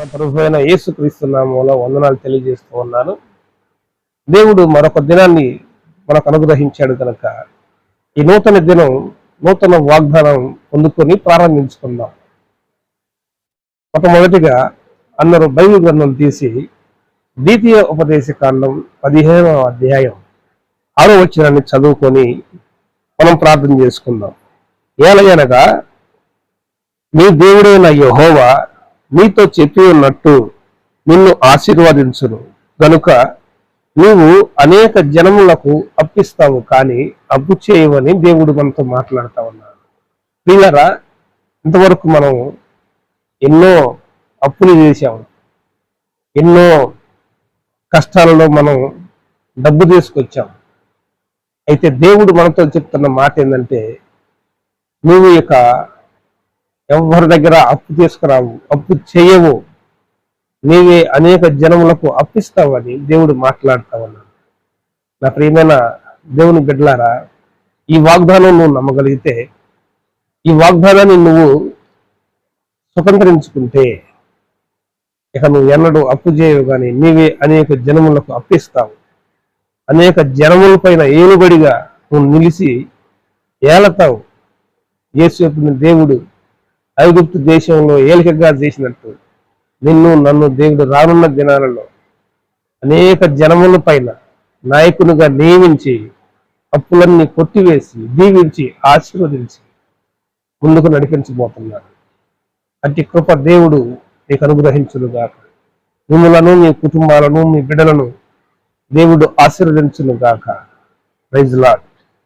మన ప్రభువైన యేసుక్రీస్తు నామములో వందనాలు తెలియజేస్తూ ఉన్నాను. దేవుడు మరొక దినాన్ని మనకు అనుగ్రహించాడు కనుక ఈ నూతన దినం నూతన వాగ్దానం పొందుకొని ప్రారంభించుకుందాం. మొట్టమొదటిగా అందరూ బైబిల్ గ్రంథం తీసి ద్వితీయ ఉపదేశ కాండం 15వ అధ్యాయం 6వ వచనాన్ని చదువుకొని మనం ప్రార్థన చేసుకుందాం. ఏలయనగా నీ దేవుడైన యెహోవా నీతో చెప్పి ఉన్నట్టు నిన్ను ఆశీర్వదించును గనుక నీవు అనేక జనములకు అప్పిస్తావు, కానీ అప్పు చేయవని దేవుడు మనతో మాట్లాడుతూ ఉన్నాడు. ప్రియులారా, ఇంతవరకు మనం ఎన్నో అప్పులు చేశాము, ఎన్నో కష్టాలలో మనం డబ్బు తీసుకొచ్చాం. అయితే దేవుడు మనతో చెప్తున్న మాట ఏంటంటే, నువ్వు ఇక ఎవరి దగ్గర అప్పు తీసుకురావు, అప్పు చేయవు, నీవే అనేక జనములకు అప్పిస్తావని దేవుడు మాట్లాడుతా ఉన్నాడు. నా ప్రియమైన దేవుని బిడ్డలారా, ఈ వాగ్దానం నువ్వు నమ్మగలిగితే, ఈ వాగ్దానాన్ని నువ్వు స్వతంత్రించుకుంటే ఇక నువ్వు ఎన్నడూ అప్పు చేయవు, కానీ నీవే అనేక జనములకు అప్పిస్తావు. అనేక జనముల పైన ఏలుబడిగా నువ్వు నిలిచి ఏలతావు. యేసు దేవుడు ఐగుప్తు దేశంలో ఏలికగా చేసినట్టు నిన్ను నన్ను దేవుడు రానున్న దినాలలో అనేక జనముల పైన నాయకునిగా నియమించి అప్పులన్నీ కొట్టివేసి దీవించి ఆశీర్వదించి ముందుకు నడిపించబోతున్నాడు. అట్టి కృప దేవుడు నీకు అనుగ్రహించునుగాక. మిమ్మలను, మీ కుటుంబాలను, మీ బిడ్డలను దేవుడు ఆశీర్వదించునుగాక. Praise lord.